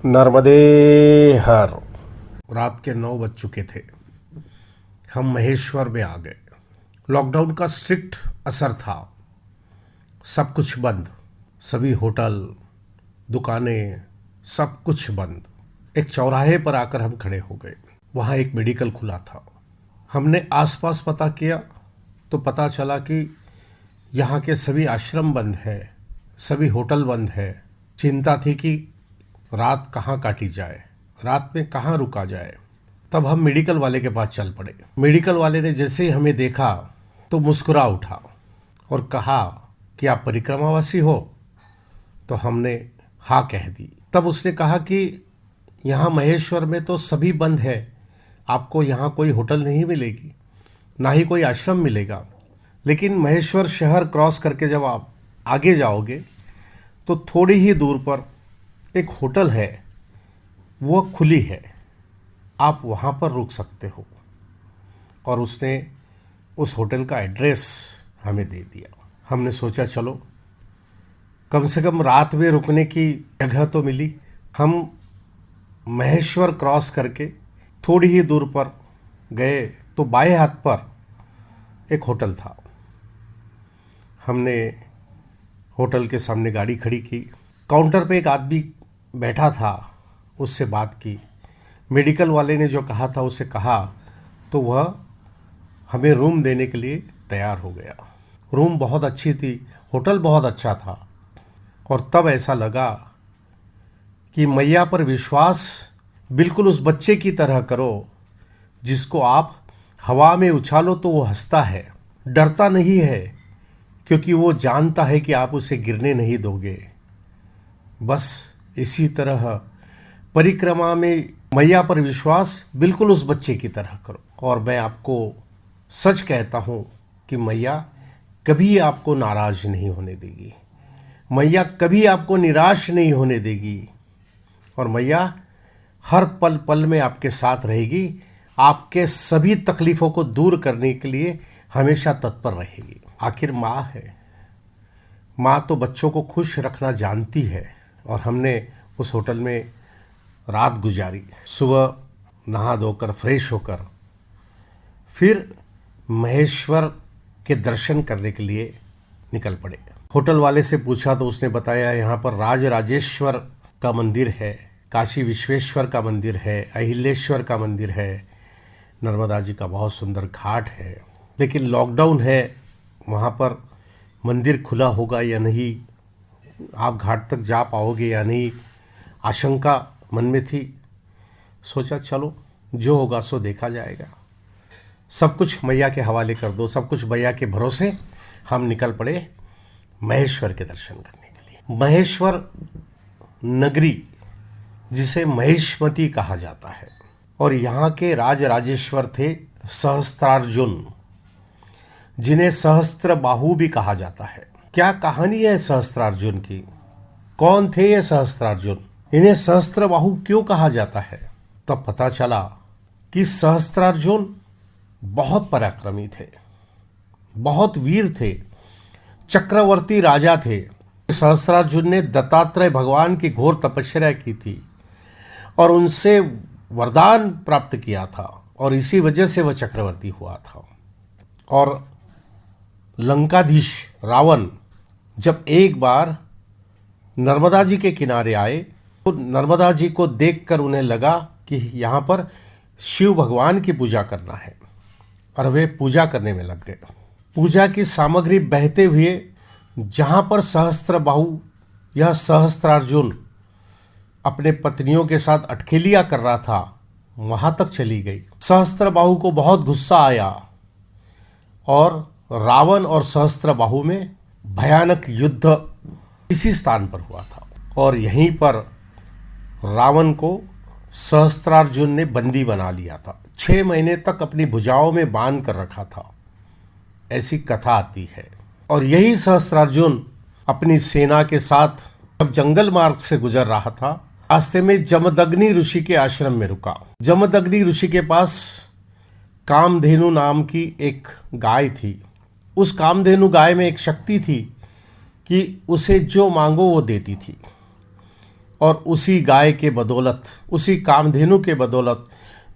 नर्मदे हर। रात के 9 बज चुके थे। हम महेश्वर में आ गए। लॉकडाउन का स्ट्रिक्ट असर था। सब कुछ बंद, सभी होटल, दुकानें, सब कुछ बंद। एक चौराहे पर आकर हम खड़े हो गए। वहाँ एक मेडिकल खुला था। हमने आसपास पता किया तो पता चला कि यहाँ के सभी आश्रम बंद है, सभी होटल बंद है। चिंता थी कि रात कहाँ काटी जाए, रात में कहाँ रुका जाए। तब हम मेडिकल वाले के पास चल पड़े। मेडिकल वाले ने जैसे ही हमें देखा तो मुस्कुरा उठा और कहा कि आप परिक्रमावासी हो। तो हमने हाँ कह दी। तब उसने कहा कि यहाँ महेश्वर में तो सभी बंद है, आपको यहाँ कोई होटल नहीं मिलेगी, ना ही कोई आश्रम मिलेगा। लेकिन महेश्वर शहर क्रॉस करके जब आप आगे जाओगे तो थोड़ी ही दूर पर एक होटल है, वो खुली है, आप वहाँ पर रुक सकते हो। और उसने उस होटल का एड्रेस हमें दे दिया। हमने सोचा चलो कम से कम रात में रुकने की जगह तो मिली। हम महेश्वर क्रॉस करके थोड़ी ही दूर पर गए तो बाएं हाथ पर एक होटल था। हमने होटल के सामने गाड़ी खड़ी की। काउंटर पे एक आदमी बैठा था, उससे बात की। मेडिकल वाले ने जो कहा था उसे कहा तो वह हमें रूम देने के लिए तैयार हो गया। रूम बहुत अच्छी थी, होटल बहुत अच्छा था। और तब ऐसा लगा कि मैया पर विश्वास बिल्कुल उस बच्चे की तरह करो जिसको आप हवा में उछालो तो वो हंसता है, डरता नहीं है, क्योंकि वो जानता है कि आप उसे गिरने नहीं दोगे। बस इसी तरह परिक्रमा में मैया पर विश्वास बिल्कुल उस बच्चे की तरह करो। और मैं आपको सच कहता हूँ कि मैया कभी आपको नाराज नहीं होने देगी, मैया कभी आपको निराश नहीं होने देगी। और मैया हर पल पल में आपके साथ रहेगी, आपके सभी तकलीफ़ों को दूर करने के लिए हमेशा तत्पर रहेगी। आखिर माँ है, माँ तो बच्चों को खुश रखना जानती है। और हमने उस होटल में रात गुजारी। सुबह नहा धोकर फ्रेश होकर फिर महेश्वर के दर्शन करने के लिए निकल पड़े। होटल वाले से पूछा तो उसने बताया यहाँ पर राज राजेश्वर का मंदिर है, काशी विश्वेश्वर का मंदिर है, अहिलेश्वर का मंदिर है, नर्मदा जी का बहुत सुंदर घाट है। लेकिन लॉकडाउन है, वहाँ पर मंदिर खुला होगा या नहीं, आप घाट तक जा पाओगे या नहीं, आशंका मन में थी। सोचा चलो जो होगा सो देखा जाएगा, सब कुछ मैया के हवाले कर दो, सब कुछ मैया के भरोसे। हम निकल पड़े महेश्वर के दर्शन करने के लिए। महेश्वर नगरी जिसे महेशमती कहा जाता है, और यहाँ के राज राजेश्वर थे सहस्त्रार्जुन, जिन्हें सहस्त्र बाहु भी कहा जाता है। क्या कहानी है सहस्त्रार्जुन की? कौन थे ये सहस्त्रार्जुन? इन्हें सहस्त्र बाहु क्यों कहा जाता है? तब पता चला कि सहस्त्रार्जुन बहुत पराक्रमी थे, बहुत वीर थे, चक्रवर्ती राजा थे। सहस्त्रार्जुन ने दत्तात्रेय भगवान की घोर तपस्या की थी और उनसे वरदान प्राप्त किया था, और इसी वजह से वह चक्रवर्ती हुआ था। और लंकाधीश रावण जब एक बार नर्मदा जी के किनारे आए तो नर्मदा जी को देखकर उन्हें लगा कि यहाँ पर शिव भगवान की पूजा करना है, और वे पूजा करने में लग गए। पूजा की सामग्री बहते हुए जहाँ पर सहस्त्र बाहु, यह सहस्त्रार्जुन अपने पत्नियों के साथ अटखेलियाँ कर रहा था, वहाँ तक चली गई। सहस्त्र बाहु को बहुत गुस्सा आया और रावण और सहस्त्र बाहु में भयानक युद्ध इसी स्थान पर हुआ था। और यहीं पर रावण को सहस्त्रार्जुन ने बंदी बना लिया था, 6 महीने तक अपनी भुजाओं में बांध कर रखा था, ऐसी कथा आती है। और यही सहस्त्रार्जुन अपनी सेना के साथ जब जंगल मार्ग से गुजर रहा था, रास्ते में जमदग्नि ऋषि के आश्रम में रुका। जमदग्नि ऋषि के पास कामधेनु नाम की एक गाय थी। उस कामधेनु गाय में एक शक्ति थी कि उसे जो मांगो वो देती थी। और उसी गाय के बदौलत, उसी कामधेनु के बदौलत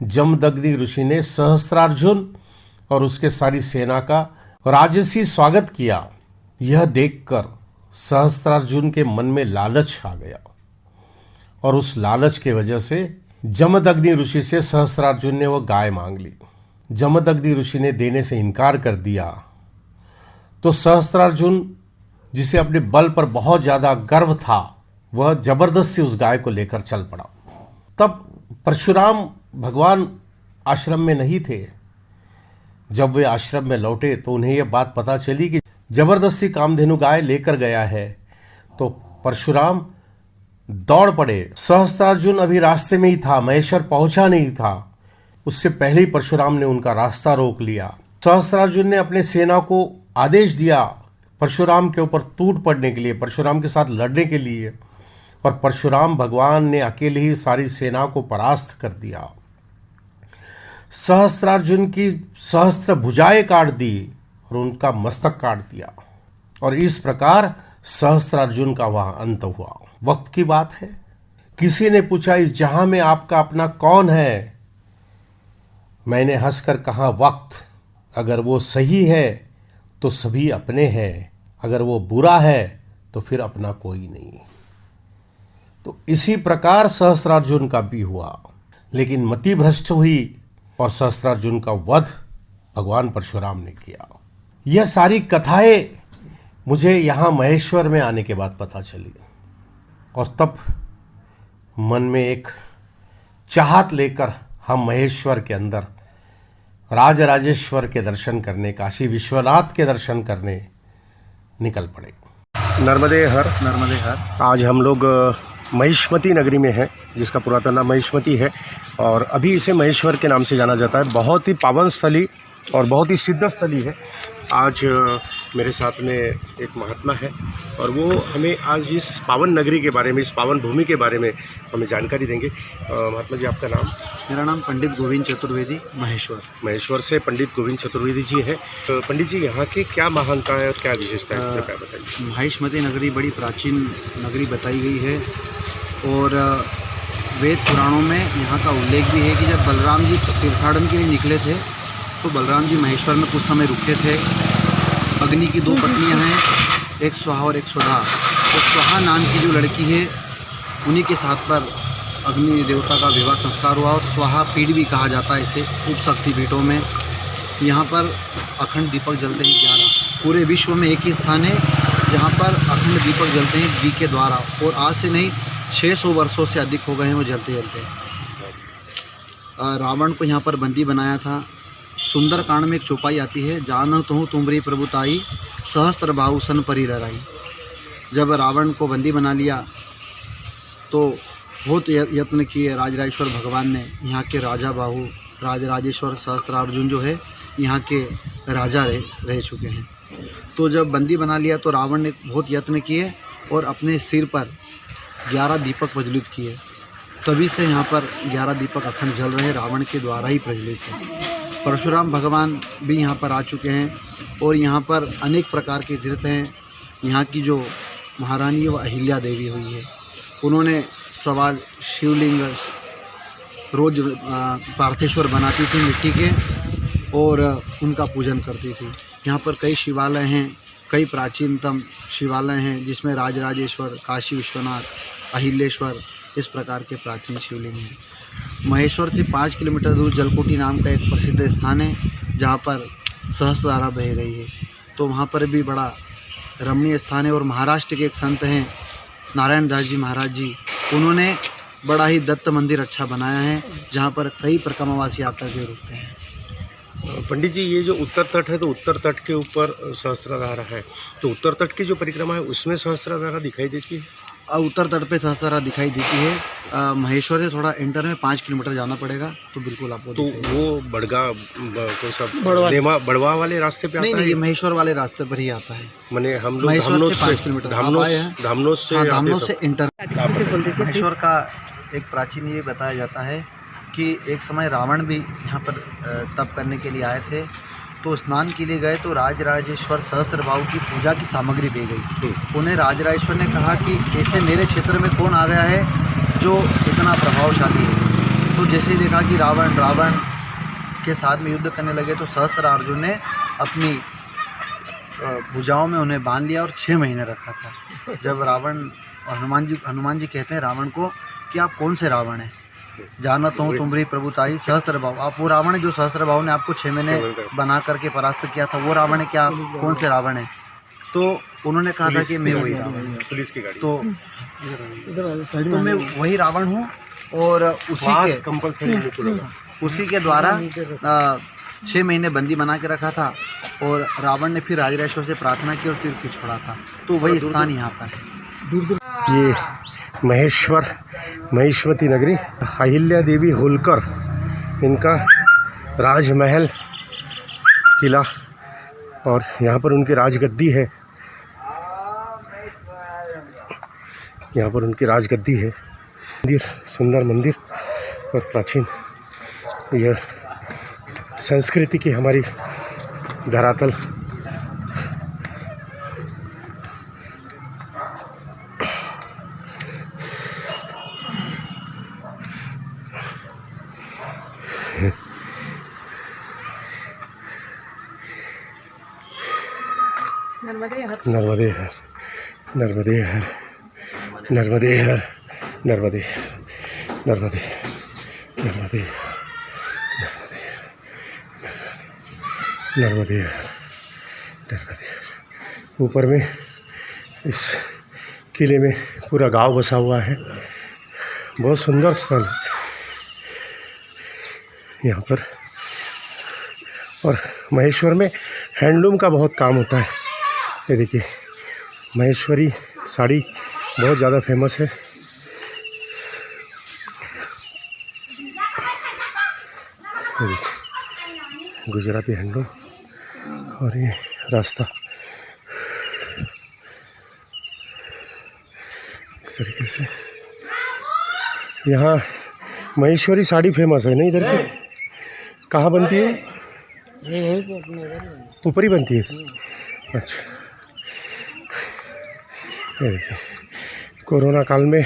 जमदग्नि ऋषि ने सहस्त्रार्जुन और उसके सारी सेना का राजसी स्वागत किया। यह देखकर सहस्त्रार्जुन के मन में लालच आ गया और उस लालच के वजह से जमदग्नि ऋषि से सहस्त्रार्जुन ने वह गाय मांग ली। जमदग्नि ऋषि ने देने से इनकार कर दिया तो सहस्त्रार्जुन, जिसे अपने बल पर बहुत ज़्यादा गर्व था, वह जबरदस्ती उस गाय को लेकर चल पड़ा। तब परशुराम भगवान आश्रम में नहीं थे। जब वे आश्रम में लौटे तो उन्हें यह बात पता चली कि जबरदस्ती कामधेनु गाय लेकर गया है। तो परशुराम दौड़ पड़े। सहस्त्रार्जुन अभी रास्ते में ही था, महेश्वर पहुंचा नहीं था। उससे पहले ही परशुराम ने उनका रास्ता रोक लिया। सहस्त्रार्जुन ने अपने सेना को आदेश दिया परशुराम के ऊपर टूट पड़ने के लिए, परशुराम के साथ लड़ने के लिए, और परशुराम भगवान ने अकेले ही सारी सेना को परास्त कर दिया। सहस्त्रार्जुन की सहस्त्र भुजाएं काट दी और उनका मस्तक काट दिया, और इस प्रकार सहस्त्रार्जुन का वहां अंत हुआ। वक्त की बात है, किसी ने पूछा, इस जहां में आपका अपना कौन है? मैंने हंसकर कहा, वक्त। अगर वो सही है तो सभी अपने हैं, अगर वो बुरा है तो फिर अपना कोई नहीं। तो इसी प्रकार सहस्त्रार्जुन का भी हुआ, लेकिन मति भ्रष्ट हुई और सहस्त्रार्जुन का वध भगवान परशुराम ने किया। यह सारी कथाएं मुझे यहाँ महेश्वर में आने के बाद पता चली, और तब मन में एक चाहत लेकर हम महेश्वर के अंदर राजराजेश्वर के दर्शन करने, काशी विश्वनाथ के दर्शन करने निकल पड़े। नर्मदे हर। आज हम लोग महिष्मती नगरी में हैं, जिसका पुरातन नाम महिष्मती है, और अभी इसे महेश्वर के नाम से जाना जाता है। बहुत ही पावन स्थली और बहुत ही सिद्ध स्थली है। आज मेरे साथ में एक महात्मा है, और वो हमें आज इस पावन नगरी के बारे में, इस पावन भूमि के बारे में हमें जानकारी देंगे। महात्मा जी, आपका नाम? मेरा नाम पंडित गोविंद चतुर्वेदी, महेश्वर से पंडित गोविंद चतुर्वेदी जी हैं। पंडित जी, यहाँ की क्या महानता है और क्या विशेषता है, कृपया बताइए। महिष्मती नगरी बड़ी प्राचीन नगरी बताई गई है, और वेद पुराणों में यहाँ का उल्लेख भी है कि जब बलराम जी तीर्थाटन के लिए निकले थे तो बलराम जी महेश्वर में कुछ समय रुके थे। अग्नि की दो पत्नियाँ हैं, एक स्वाहा और एक स्वधा। तो स्वाहा नाम की जो लड़की है, उन्हीं के साथ पर अग्नि देवता का विवाह संस्कार हुआ, और स्वाहा पीठ भी कहा जाता है इसे उप शक्ति पीठों में। यहाँ पर अखंड दीपक जलते हैं 11। पूरे विश्व में एक ही स्थान है जहाँ पर अखंड दीपक जलते हैं घी के द्वारा, और आज से नहीं 600 वर्षों से अधिक हो गए हैं वो जलते जलते। रावण को यहाँ पर बंदी बनाया था। सुंदर कांड में एक चौपाई आती है, जानत हूँ तुमरी प्रभुताई, सहस्त्र बाहु सन परी लड़ाई। जब रावण को बंदी बना लिया तो बहुत यत्न किए राजराजेश्वर भगवान ने। यहाँ के राजा बाहु राजराजेश्वर सहस्त्रार्जुन जो है यहाँ के राजा रह चुके हैं। तो जब बंदी बना लिया तो रावण ने बहुत यत्न किए और अपने सिर पर 11 दीपक प्रज्वलित किए। तभी से यहाँ पर 11 दीपक अखंड जल रहे, रावण के द्वारा ही प्रज्वलित हैं। परशुराम भगवान भी यहाँ पर आ चुके हैं, और यहाँ पर अनेक प्रकार के तीर्थ हैं। यहाँ की जो महारानी है वह अहिल्या देवी हुई है। उन्होंने सवाल शिवलिंग रोज पार्थेश्वर बनाती थी मिट्टी के, और उनका पूजन करती थी। यहाँ पर कई शिवालय हैं, कई प्राचीनतम शिवालय हैं, जिसमें राजराजेश्वर, काशी विश्वनाथ, अहिलेश्वर, इस प्रकार के प्राचीन शिवलिंग हैं। महेश्वर से 5 किलोमीटर दूर जलकोटी नाम का एक प्रसिद्ध स्थान है, जहाँ पर सहस्त्रधारा बह रही है। तो वहाँ पर भी बड़ा रमणीय स्थान है। और महाराष्ट्र के एक संत हैं नारायण दास जी महाराज जी, उन्होंने बड़ा ही दत्त मंदिर अच्छा बनाया है, जहाँ पर कई परिक्रमावासी आकर के रुकते हैं। पंडित जी, ये जो उत्तर तट है, तो उत्तर तट के ऊपर सहस्त्रधारा है, तो उत्तर तट की जो परिक्रमा है उसमें सहस्त्रधारा दिखाई देती है? उत्तर तट पे सहस्त्रधारा दिखाई देती है। महेश्वर से थोड़ा इंटर में 5 किलोमीटर जाना पड़ेगा, तो बिल्कुल आपको। तो वो बड़वा वाले रास्ते पे आता है? नहीं, ये महेश्वर वाले रास्ते पर ही आता है। मैंने हम लोग महेश्वर से 5 किलोमीटर धामनोद से इंटर। महेश्वर का एक प्राचीन ये बताया जाता है कि एक समय रावण भी यहाँ पर तप करने के लिए आए थे, तो स्नान के लिए गए तो राजराजेश्वर सहस्त्रबाहु की पूजा की सामग्री दे गई। उन्हें राजराजेश्वर ने कहा कि ऐसे मेरे क्षेत्र में कौन आ गया है जो इतना प्रभावशाली है। तो जैसे ही देखा कि रावण के साथ में युद्ध करने लगे तो सहस्त्रार्जुन ने अपनी भुजाओं में उन्हें बांध लिया और 6 महीने रखा था। जब हनुमान जी कहते हैं रावण को कि आप कौन से रावण हैं, जानत हूँ तुमरी प्रभुताई सहस्त्रबाहु, आप वो रावण है जो सहस्त्रबाहु ने आपको 6 महीने बना करके परास्त किया था, वो रावण है क्या, आप कौन से रावण हैं? तो उन्होंने कहा था कि मैं वही रावण हूँ। पुलिस की गाड़ी तो मैं वही रावण हूँ और उसी के द्वारा 6 महीने बंदी बना के रखा था और रावण ने फिर राजराजेश्वर से प्रार्थना की और फिर छोड़ा था। तो वही स्थान यहाँ पर है। ये महेश्वती नगरी, अहिल्या देवी होलकर इनका राजमहल किला और यहाँ पर उनकी राजगद्दी है। यहाँ पर उनकी राजगद्दी है। मंदिर, सुंदर मंदिर और प्राचीन, यह संस्कृति की हमारी धरातल। नर्मदे हर, नर्मदे हर, नर्मदे हर, नर्मदे हर, नर्मदे, नर्मदे, नर्मदे, नर्मदे, नर्मदे। ऊपर में इस किले में पूरा गांव बसा हुआ है। बहुत सुंदर स्थल यहाँ पर। और महेश्वर में हैंडलूम का बहुत काम होता है। ये देखिए, महेश्वरी साड़ी बहुत ज़्यादा फेमस है। ये देखिए, गुजराती हैंडलूम। और ये रास्ता इस तरीके से। यहाँ महेश्वरी साड़ी फेमस है ना इधर की? कहाँ बनती है? ऊपर ही बनती है। अच्छा, ये देखिए, कोरोना काल में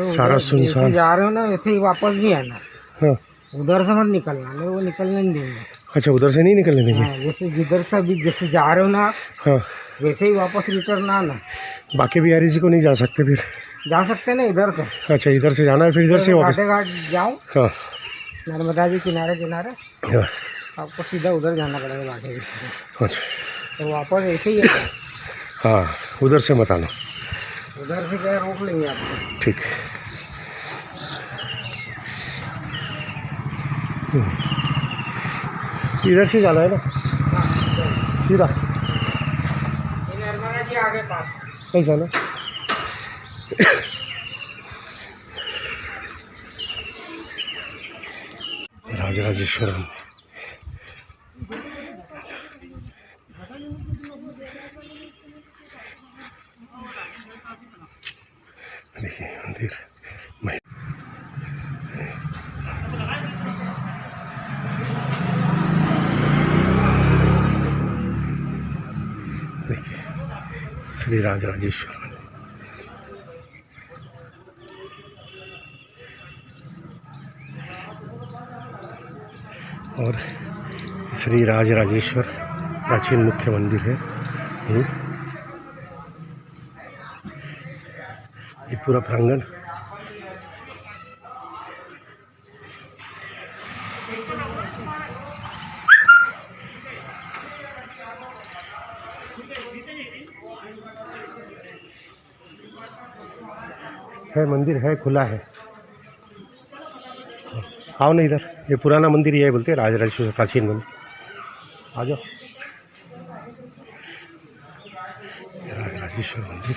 सारा सुनसान। जा रहे हो ना वैसे ही वापस भी आना। हाँ, उधर से मत निकलना, नहीं वो निकलने नहीं देंगे। अच्छा, उधर से नहीं निकलने देंगे? हाँ, जैसे जिधर से अभी जैसे जा रहे हो ना, हाँ, वैसे ही वापस रिटर्न आना। बाकी बिहारी जी को नहीं जा सकते फिर? जा सकते ना इधर से। अच्छा, इधर से जाना है, फिर इधर से वापस घाट जाओ। हाँ, नर्मदा जी किनारे हाँ, आपको सीधा उधर जाना पड़ेगा घाटे के। अच्छा, तो वापस ऐसे ही है। हाँ, उधर से मत आना। उधर से क्या रोक लेंगे आपको। ठीक। इधर से जाना है ना सीधा? नर्मदा जी आगे पास ऐसा ना? राजराजेश्वर देखिए मंदिर। देखिए श्री राजराजेश्वर मंदिर। और श्री राजराजेश्वर प्राचीन मुख्य मंदिर है। ये पूरा प्रांगण है, मंदिर है, खुला है। आओ ना इधर, ये पुराना मंदिर ही है, बोलते हैं राजराजेश्वर प्राचीन मंदिर। आ जाओ, राजराजेश्वर मंदिर।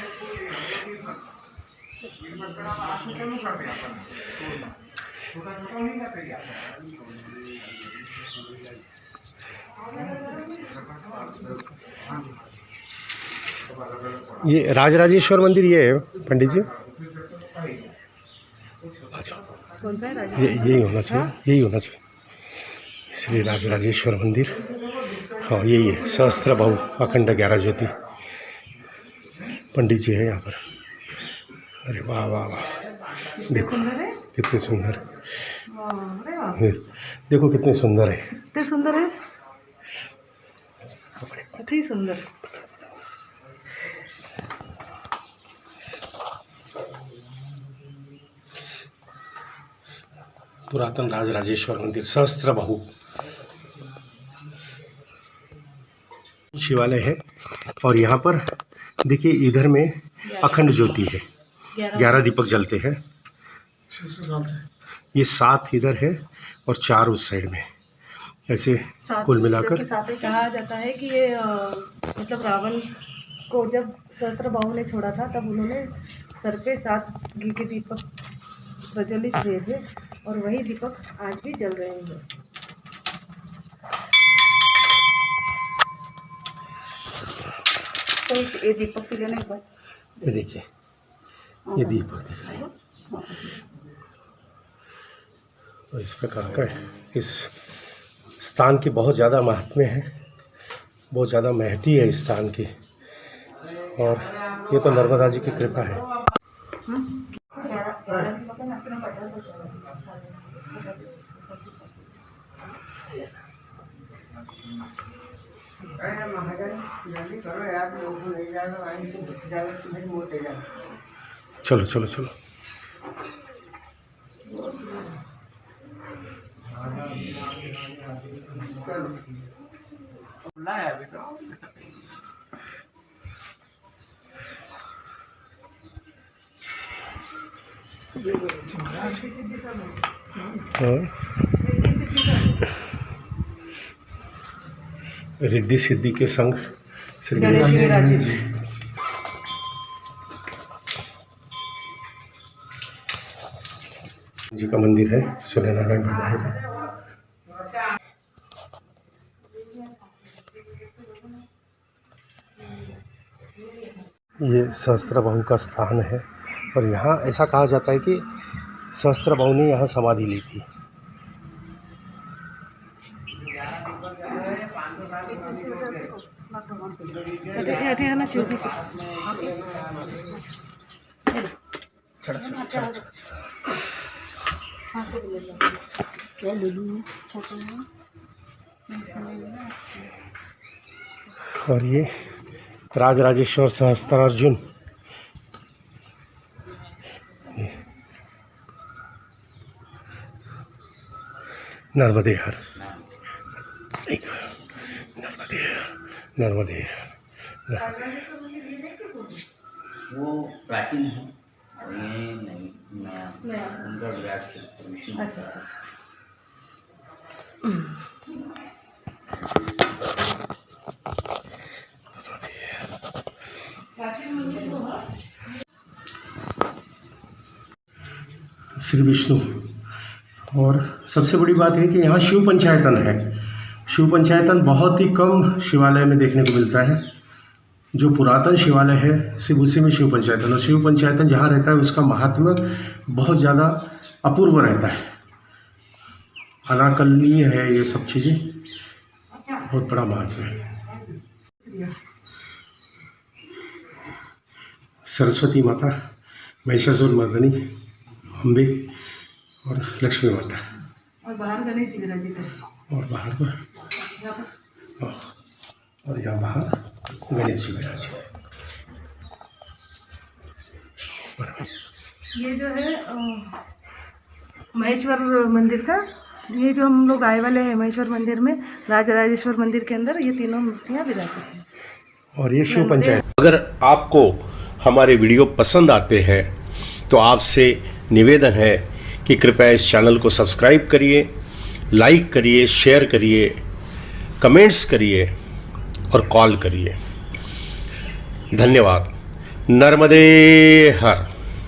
ये राजराजेश्वर मंदिर ये है पंडित जी। ये यही होना चाहिए, यही होना चाहिए। श्री राजराजेश्वर मंदिर। हाँ यही है सहस्त्र बहु अखंड 11 ज्योति। पंडित जी है यहाँ पर। अरे वाह वाह वाह, देखो कितने सुंदर, देखो कितने सुंदर है, कितने सुंदर है, बहुत ही सुंदर। पुरातन राजराजेश्वर मंदिर सहस्त्र बहु शिवालय है। और यहाँ पर देखिए इधर में अखंड ज्योति है, 11 दीपक जलते हैं। ये 7 इधर है और 4 उस साइड में, ऐसे कुल मिलाकर। साथ ही कहा जाता है कि ये मतलब रावण को जब सहस्त्रबाहु ने छोड़ा था तब उन्होंने सर पे 7 घी के दीपक प्रज्वलित किए थे और वही दीपक आज भी जल रहे हैं। तो ये दीपक के लेने के बाद ये देखिए, ये दीपक दिख रहा है। और इस प्रकार का इस स्थान की बहुत ज़्यादा महात्म्य है, बहुत ज़्यादा महती है इस स्थान की। और ये तो नर्मदा जी की कृपा है। चलो चलो चलो। रिद्धि सिद्धि के संग श्री गणेश जी विराजित। जी का मंदिर है, सूर्यनारायण भगवान का। ये सहस्त्रबाहु का स्थान है और यहाँ ऐसा कहा जाता है कि सहस्त्रबाहु ने यहाँ समाधि ली थी। और ये राजराजेश्वर सहस्त्रार्जुन, नर्मदे हर, नर्मदे नर्मदे। वो प्राचीन है, ये नहीं नया उनका विराट क्षेत्र। अच्छा अच्छा। श्री विष्णु। और सबसे बड़ी बात है कि यहाँ शिव पंचायतन है। शिव पंचायतन बहुत ही कम शिवालय में देखने को मिलता है। जो पुरातन शिवालय है सिर्फ उसी में शिव पंचायतन, और शिव पंचायतन जहाँ रहता है उसका महात्म्य बहुत ज़्यादा अपूर्व रहता है, अनाकलनीय है। ये सब चीज़ें बहुत बड़ा महत्व है। सरस्वती माता, महिषासुर मर्दिनी, अम्बे और लक्ष्मी माता, और बाहर गणेश जी विराजित है। और बाहर पर और यहाँ बाहर गणेश जी विराजित है। ये जो है महेश्वर मंदिर का, ये जो हम लोग आए वाले हैं महेश्वर मंदिर में, राजराजेश्वर मंदिर के अंदर ये तीनों मूर्तियाँ विराजित हैं। और ये शिव पंचायत। अगर आपको हमारे वीडियो पसंद आते हैं तो आपसे निवेदन है कि कृपया इस चैनल को सब्सक्राइब करिए, लाइक करिए, शेयर करिए, कमेंट्स करिए और कॉल करिए। धन्यवाद। नर्मदे हर।